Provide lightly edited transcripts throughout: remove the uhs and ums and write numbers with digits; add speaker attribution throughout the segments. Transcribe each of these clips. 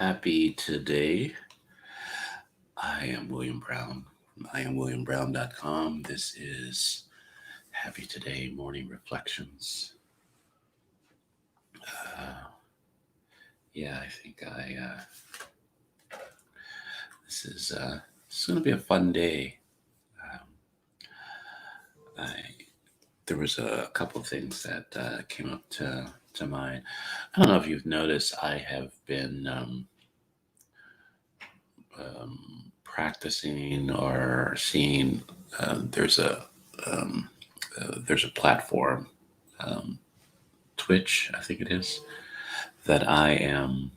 Speaker 1: Happy today. I am William Brown from IamWilliamBrown.com. This is Happy Today Morning Reflections. Uh, yeah, I think this is going to be a fun day. Um, I There was a couple of things that came up to mind. I don't know if you've noticed. I have been practicing or seeing. There's a platform, um, Twitch, I think it is, that I am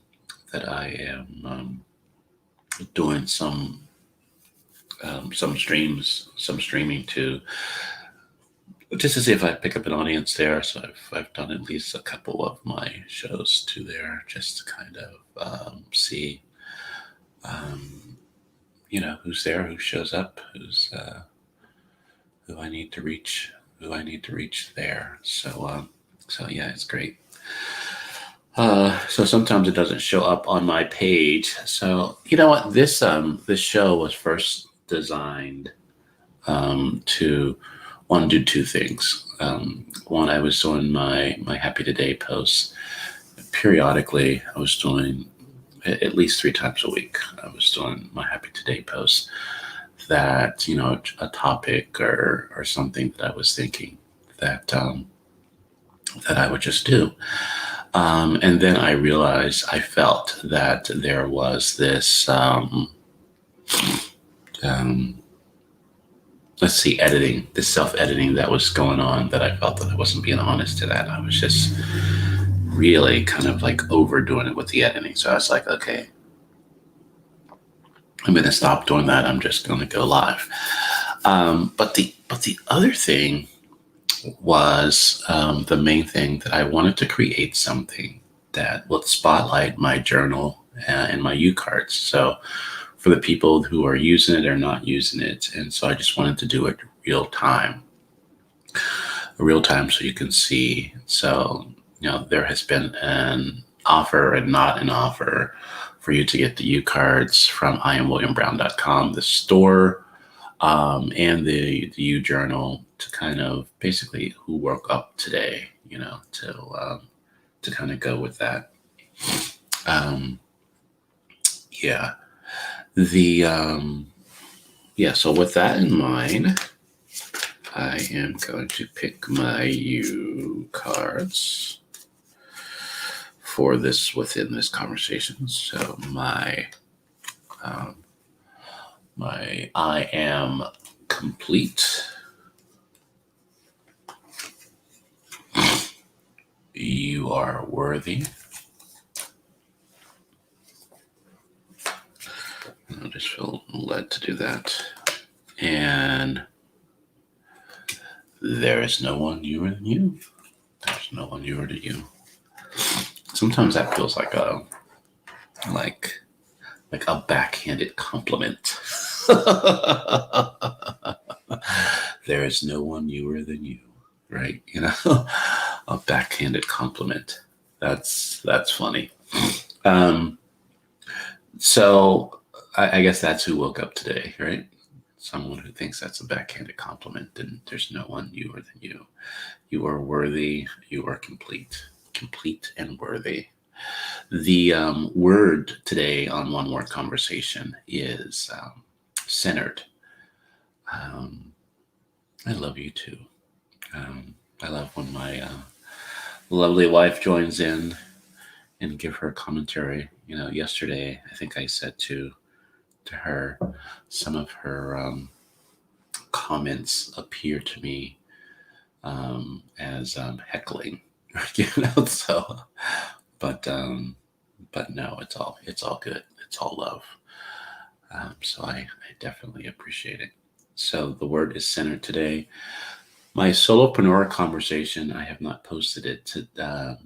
Speaker 1: doing some streaming to, just to see if I pick up an audience there. So I've done at least a couple of my shows to there, just to kind of see, um, who's there, who shows up, who I need to reach, there. So yeah, it's great. So sometimes it doesn't show up on my page. So you know what? This show was first designed to want to do two things. One, I was doing my Happy Today posts periodically. I was doing at least 3 times a week. I was doing my Happy Today posts that, a topic or something that I was thinking that that I would just do. And then I felt that there was this, this self-editing that was going on, that I felt that I wasn't being honest to that. I was just really kind of like overdoing it with the editing. So I was like, okay, I'm going to stop doing that. I'm just going to go live. But the other thing was, the main thing, that I wanted to create something that would spotlight my journal and my U cards. So for the people who are using it or not using it. And so I just wanted to do it real time, so you can see. So, there has been an offer and not an offer for you to get the U cards from IamWilliamBrown.com, the store, and the U journal, to kind of basically who woke up today, to kind of go with that. Yeah. So with that in mind, I am going to pick my U cards for this within this conversation. So my I am complete. You are worthy. I just feel led to do that. And there is no one newer than you. There's no one newer to you. Sometimes that feels like a backhanded compliment. There is no one newer than you, right? A backhanded compliment. That's funny. So I guess that's who woke up today, right? Someone who thinks that's a backhanded compliment, and there's no one newer than you. You are worthy. You are complete and worthy. The word today on One Word Conversation is centered. I love you too. I love when my lovely wife joins in and give her commentary. Yesterday, I think I said to her, some of her comments appear to me as heckling, So, but no, it's all good. It's all love. So I definitely appreciate it. So the word is centered today. My solopreneur conversation, I have not posted it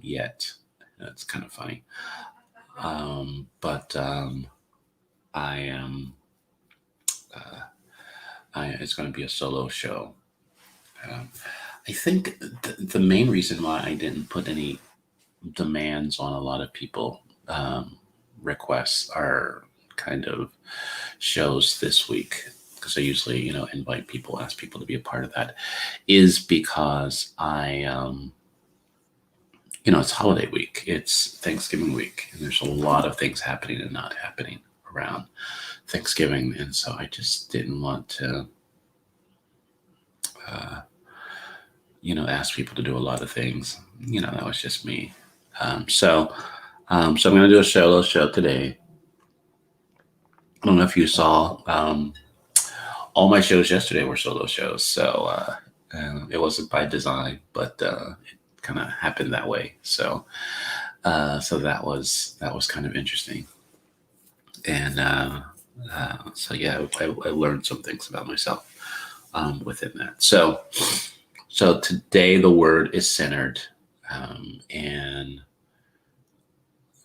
Speaker 1: yet. That's kind of funny. But I am. It's going to be a solo show. I think the main reason why I didn't put any demands on a lot of people requests are kind of shows this week, because I usually, invite people, ask people to be a part of that, is because it's holiday week, it's Thanksgiving week, and there's a lot of things happening and not happening around Thanksgiving. And so I just didn't want to, uh, ask people to do a lot of things. That was just me. So I'm going to do a solo show today. I don't know if you saw, all my shows yesterday were solo shows. So it wasn't by design, but it kind of happened that way. So that was kind of interesting. And so yeah, I learned some things about myself within that. So today the word is centered, and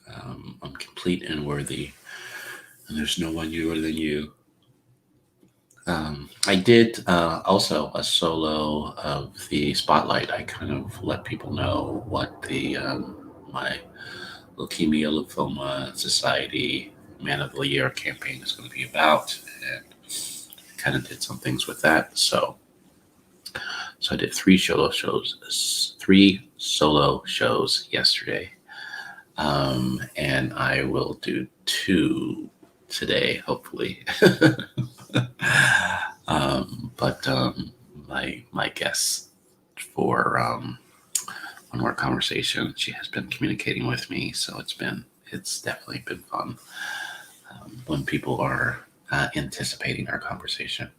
Speaker 1: I'm complete and worthy, and there's no one newer than you. I did also a solo of the spotlight. I kind of let people know what the my Leukemia Lymphoma Society Man of the Year campaign is going to be about, and kind of did some things with that. So I did three solo shows yesterday, and I will do two today, hopefully. But my guest for one more conversation, she has been communicating with me, so it's definitely been fun when people are anticipating our conversation,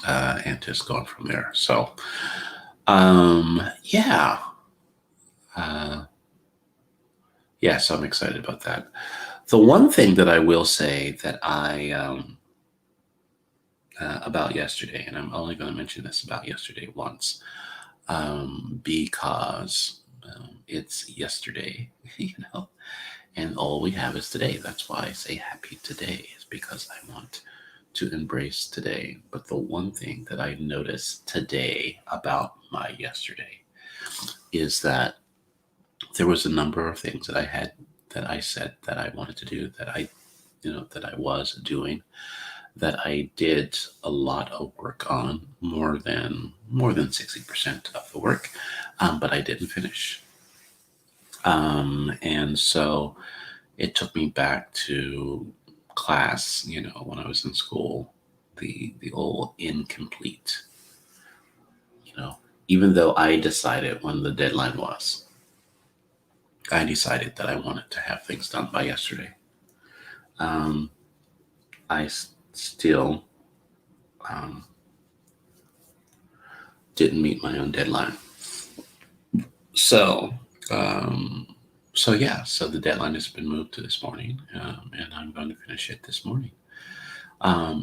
Speaker 1: and just going from there. So yeah. So I'm excited about that. The one thing that I will say that I about yesterday, and I'm only going to mention this about yesterday once, because it's yesterday, and all we have is today. That's why I say happy today, is because I want to embrace today. But the one thing that I noticed today about my yesterday is that there was a number of things that I said that I wanted to do, that I was doing, that I did a lot of work on, more than 60% of the work, but I didn't finish. And so it took me back to class, when I was in school, the old incomplete, even though I decided when the deadline was, I decided that I wanted to have things done by yesterday. I still didn't meet my own deadline. So the deadline has been moved to this morning, and I'm going to finish it this morning.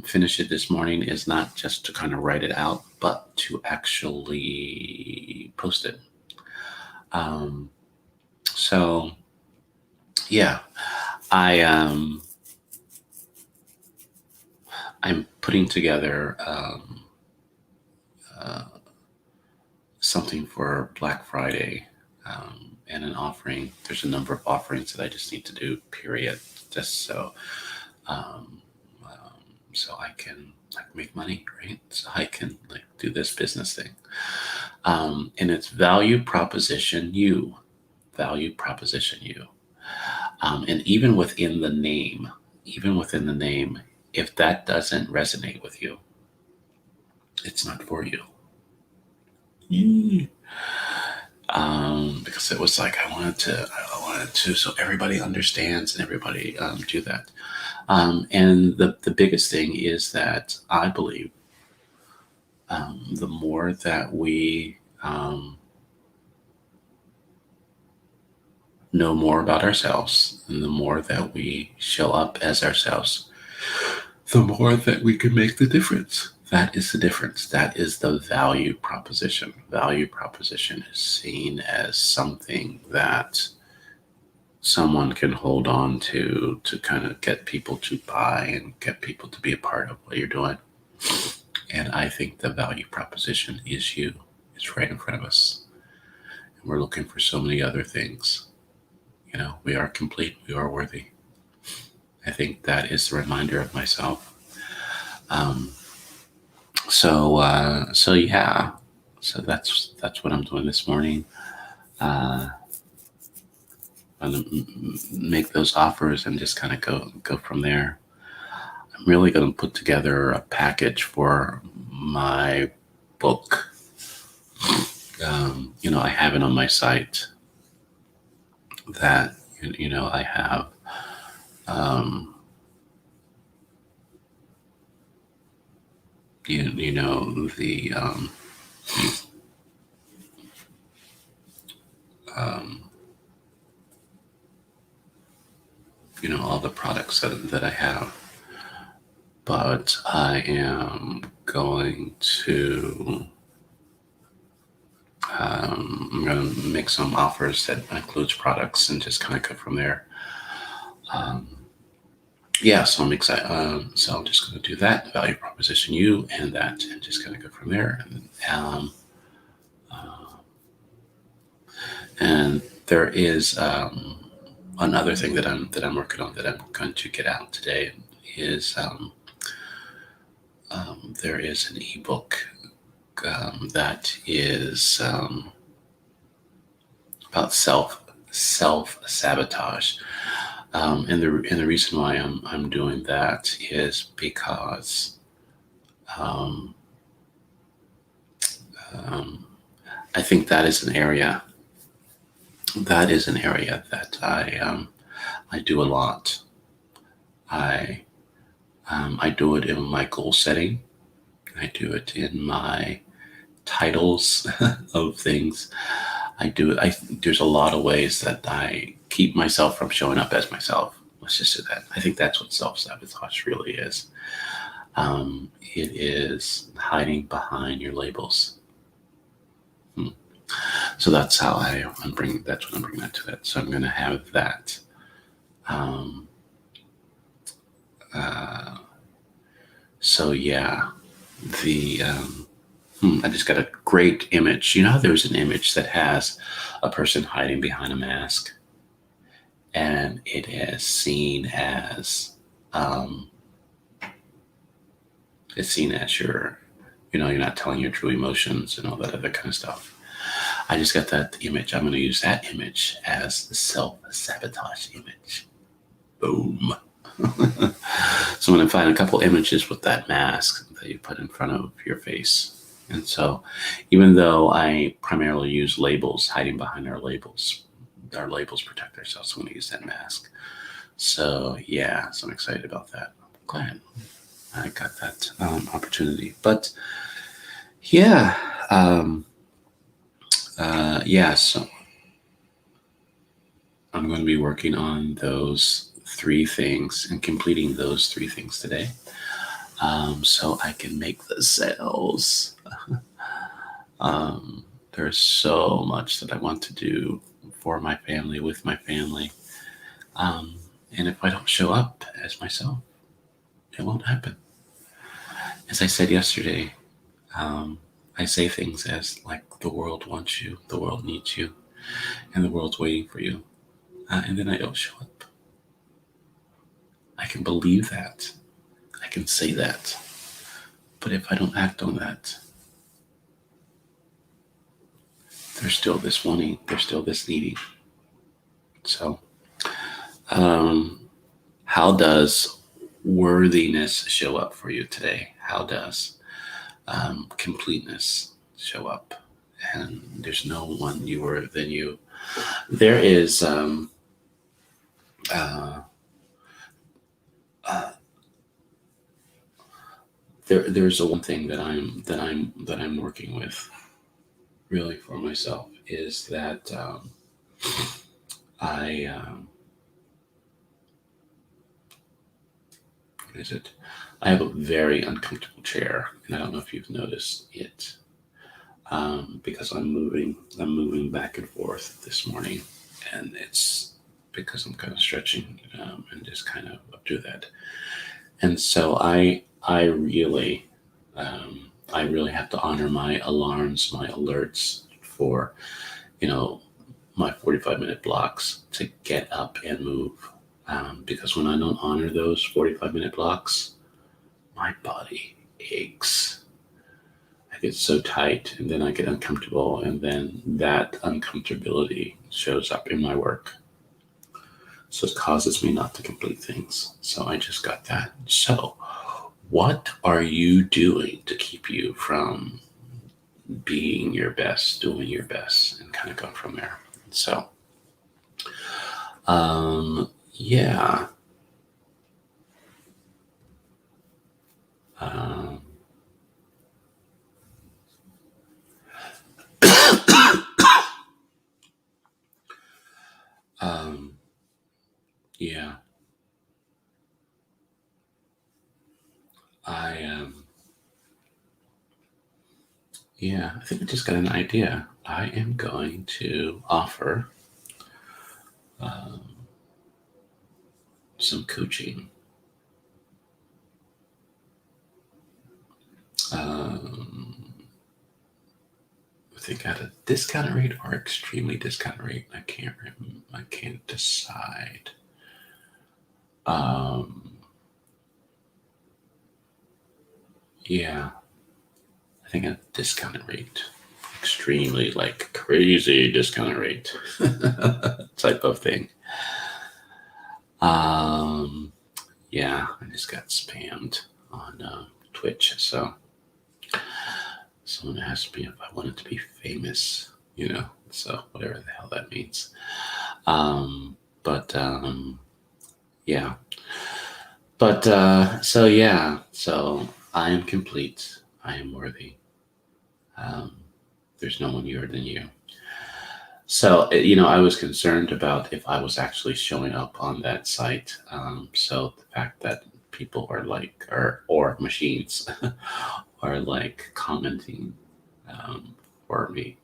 Speaker 1: Finish it this morning is not just to kind of write it out, but to actually post it. So yeah, I'm putting together something for Black Friday, and an offering. There's a number of offerings that I just need to do, period, just so I can make money, right? So I can do this business thing. And it's value proposition you. Value proposition you. And even within the name, if that doesn't resonate with you, it's not for you. Because it was like I wanted to, so everybody understands and everybody do that. And the biggest thing is that I believe the more that we know more about ourselves, and the more that we show up as ourselves, the more that we can make the difference. That is the difference. That is the value proposition. Value proposition is seen as something that someone can hold on to kind of get people to buy and get people to be a part of what you're doing. And I think the value proposition is you. It's right in front of us. And we're looking for so many other things. We are complete. We are worthy. I think that is a reminder of myself. Um, so yeah, so that's what I'm doing this morning. Uh, I'm gonna make those offers and just kind of go from there. I'm really going to put together a package for my book. I have it on my site that I have um, the um, all the products that I have, but I am going to I'm going to make some offers that includes products and just kind of go from there. Um, yeah, so I'm excited. So I'm just going to do that, value proposition you, and that, and just kind of go from there. And there is another thing that I'm working on that I'm going to get out today is there is an ebook that is about self sabotage. And the reason why I'm doing that is because um, um, I think that is an area that I do a lot. I do it in my goal setting. I do it in my titles of things. I do it. There's a lot of ways that I keep myself from showing up as myself. Let's just do that. I think that's what self-sabotage really is. It is hiding behind your labels. So that's how I'm bringing. That's what I'm bringing that to that. So I'm going to have that. Uh, so yeah, the I just got a great image. You know how there's an image that has a person hiding behind a mask, and it is seen as you're not telling your true emotions and all that other kind of stuff. I just got that image. I'm going to use that image as the self-sabotage image. Boom. So I'm going to find a couple images with that mask that you put in front of your face. And so even though I primarily use labels, hiding behind our labels protect ourselves. So I'm going to use that mask. So yeah, so I'm excited about that. I'm glad I got that opportunity. But yeah, so I'm going to be working on those 3 things and completing those 3 things today, so I can make the sales. There's so much that I want to do for my family, with my family, and if I don't show up as myself, it won't happen. As I said yesterday, I say things as like the world wants you, the world needs you, and the world's waiting for you, and then I don't show up. I can believe that. I can say that. But if I don't act on that, there's still this wanting, there's still this needing. So, how does worthiness show up for you today? How does completeness show up? And there's no one newer than you. There is there's a one thing that I'm working with really for myself is that I what is it? I have a very uncomfortable chair, and I don't know if you've noticed it, because I'm moving back and forth this morning, and it's because I'm kind of stretching and just kind of do that. And so I really have to honor my alarms, my alerts for my 45-minute blocks to get up and move. because when I don't honor those 45-minute blocks, my body aches. I get so tight, and then I get uncomfortable, and then that uncomfortability shows up in my work. So it causes me not to complete things. So I just got that. So, what are you doing to keep you from being your best, doing your best, and kind of going from there? So, yeah. Um, um, yeah. I Yeah, I think I just got an idea. I am going to offer um, some coaching. Um, I think at a discount rate or extremely discount rate. I can't decide. Um, yeah, I think at a discounted rate, extremely like crazy discounted rate type of thing. Um, yeah, I just got spammed on Twitch, so someone asked me if I wanted to be famous, so whatever the hell that means. But yeah. So I am complete. I am worthy. Um, there's no one you're than you. So, I was concerned about if I was actually showing up on that site. So the fact that people are like, or machines are like commenting for me.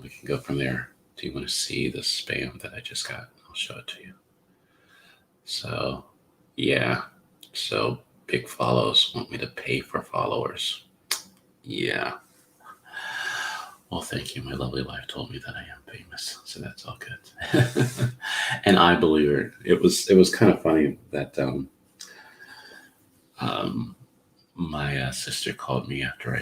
Speaker 1: We can go from there. Do you want to see the spam that I just got? I'll show it to you. So, yeah. So, big follows want me to pay for followers. Yeah. Well, thank you. My lovely wife told me that I am famous, so that's all good. And I believe her. It was kind of funny that um, my sister called me after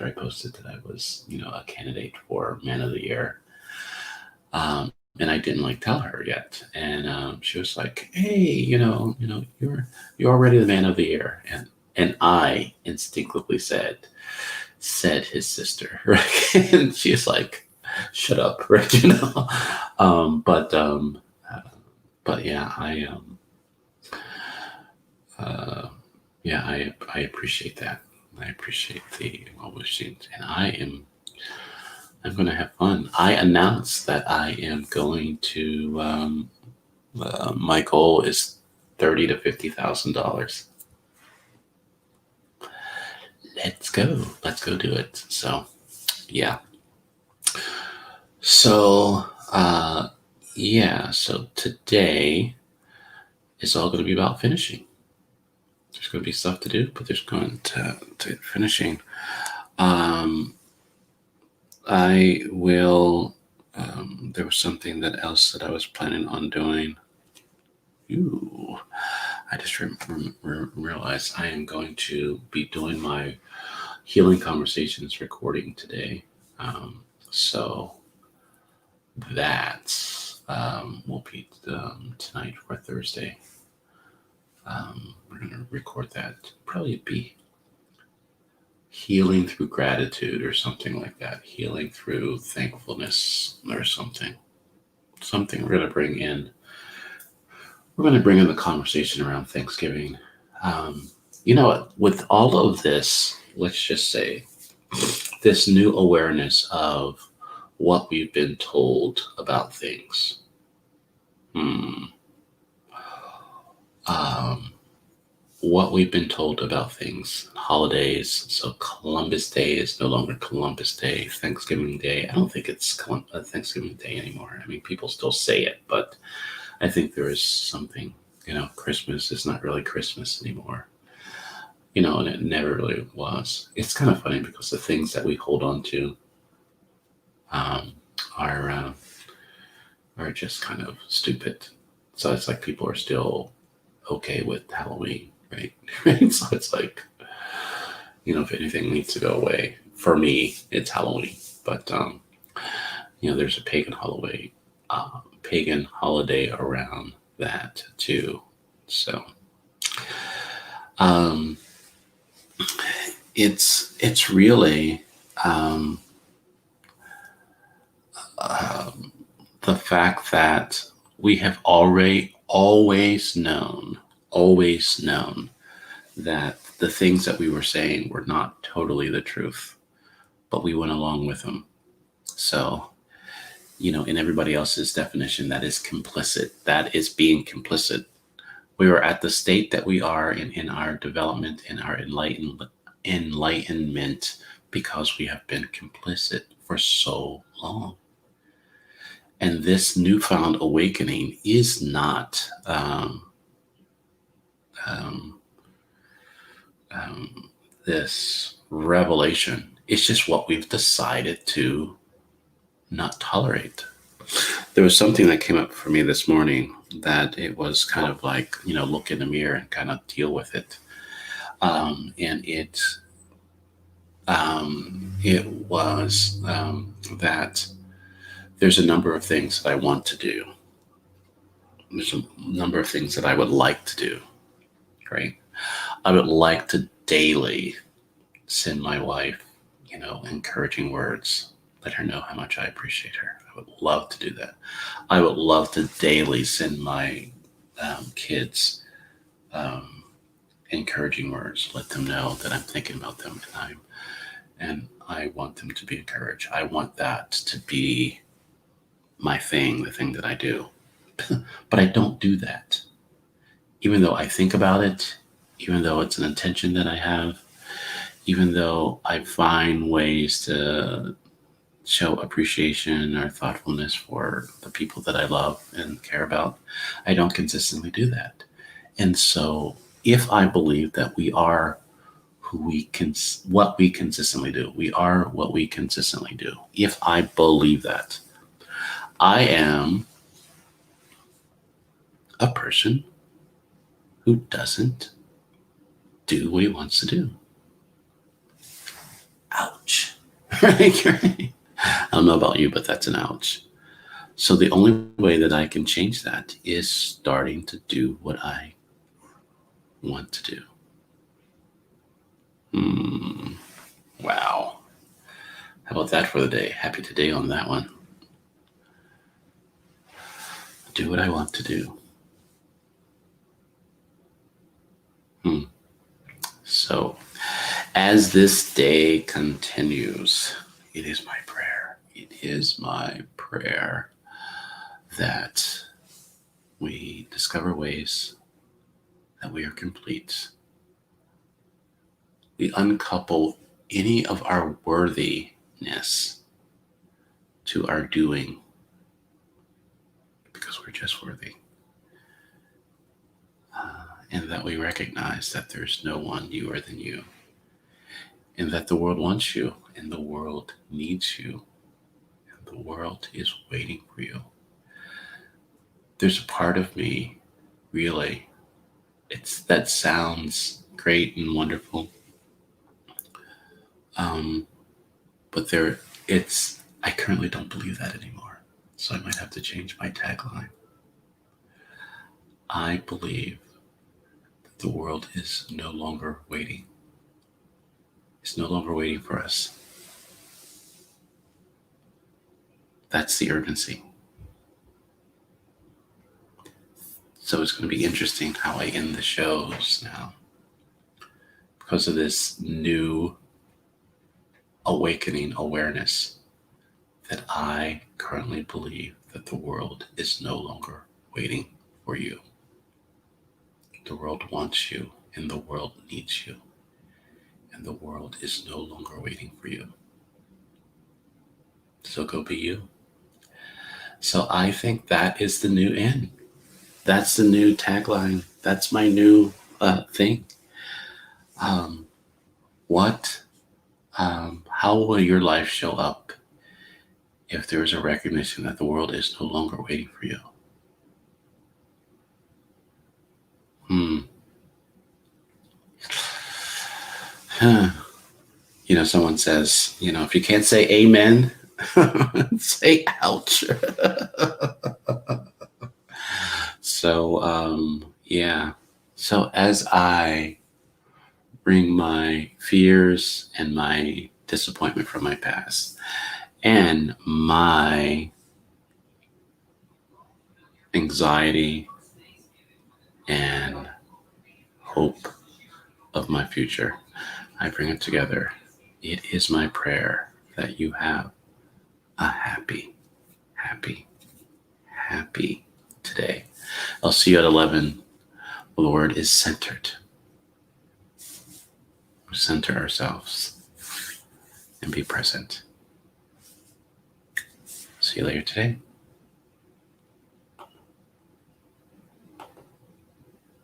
Speaker 1: I posted that I was, a candidate for Man of the Year. And I didn't like tell her yet. And she was like, "Hey, you're already the Man of the Year." And I instinctively said his sister, right? And she's like, "Shut up," right? Um, but um, uh, but yeah, uh, I appreciate that. I appreciate the well wishing, and I'm going to have fun. I announced that I am going to. My goal is $30,000 to $50,000. Let's go. Let's go do it. So, yeah. So, yeah. So today is all going to be about finishing. There's going to be stuff to do, but there's going to finishing. Um, I will. There was something else that I was planning on doing. Ooh, I just realized I am going to be doing my Healing Conversations recording today. So that will be tonight or Thursday. We're going to record that. Probably be healing through gratitude or something like that. Healing through thankfulness or something. Something we're going to bring in. We're going to bring in the conversation around Thanksgiving. With all of this, let's just say this new awareness of what we've been told about things. What we've been told about things, holidays. So Columbus Day is no longer Columbus Day. Thanksgiving Day, I don't think it's Thanksgiving Day anymore. I mean, people still say it, but I think there is something, Christmas is not really Christmas anymore. And it never really was. It's kind of funny because the things that we hold on to are are just kind of stupid. So it's like people are still okay with Halloween, right? So it's like, if anything needs to go away, for me, it's Halloween. But there's a pagan holiday around that too. So um, it's really um, um, the fact that we have already always known that the things that we were saying were not totally the truth, but we went along with them. So, in everybody else's definition, that is complicit. That is being complicit. We are at the state that we are in our development, in our enlightenment, because we have been complicit for so long. And this newfound awakening is not um, um, this revelation. It's just what we've decided to not tolerate. There was something that came up for me this morning that it was kind of like, look in the mirror and kind of deal with it. And it was that there's a number of things that I want to do. There's a number of things that I would like to do, right? I would like to daily send my wife, encouraging words, let her know how much I appreciate her. I would love to do that. I would love to daily send my kids um, encouraging words, let them know that I'm thinking about them and I want them to be encouraged. I want that to be my thing, the thing that I do. But I don't do that. Even though I think about it, even though it's an intention that I have, even though I find ways to show appreciation or thoughtfulness for the people that I love and care about, I don't consistently do that. And so if I believe that we are what we consistently do, we are what we consistently do. If I believe that, I am a person who doesn't do what he wants to do. Ouch. Right? I don't know about you, but that's an ouch. So the only way that I can change that is starting to do what I want to do. Wow. How about that for the day? Happy today on that one. Do what I want to do. So as this day continues, it is my prayer. It is my prayer that we discover ways that we are complete. We uncouple any of our worthiness to our doing because we're just worthy. And that we recognize that there's no one newer than you, and that the world wants you, and the world needs you, and the world is waiting for you. There's a part of me, really, that sounds great and wonderful, but I currently don't believe that anymore. So I might have to change my tagline. I believe that the world is no longer waiting. It's no longer waiting for us. That's the urgency. So it's going to be interesting how I end the shows now because of this new awakening awareness that I currently believe that the world is no longer waiting for you. The world wants you, and the world needs you, and the world is no longer waiting for you. So go be you. So I think that is the new end. That's the new tagline. That's my new thing. How will your life show up if there is a recognition that the world is no longer waiting for you. Someone says, if you can't say amen, say ouch. So, yeah. So as I bring my fears and my disappointment from my past and my anxiety and hope of my future, I bring it together. It is my prayer that you have a happy, happy, happy today. I'll see you at 11. The word is centered. Center ourselves and be present. See you later today.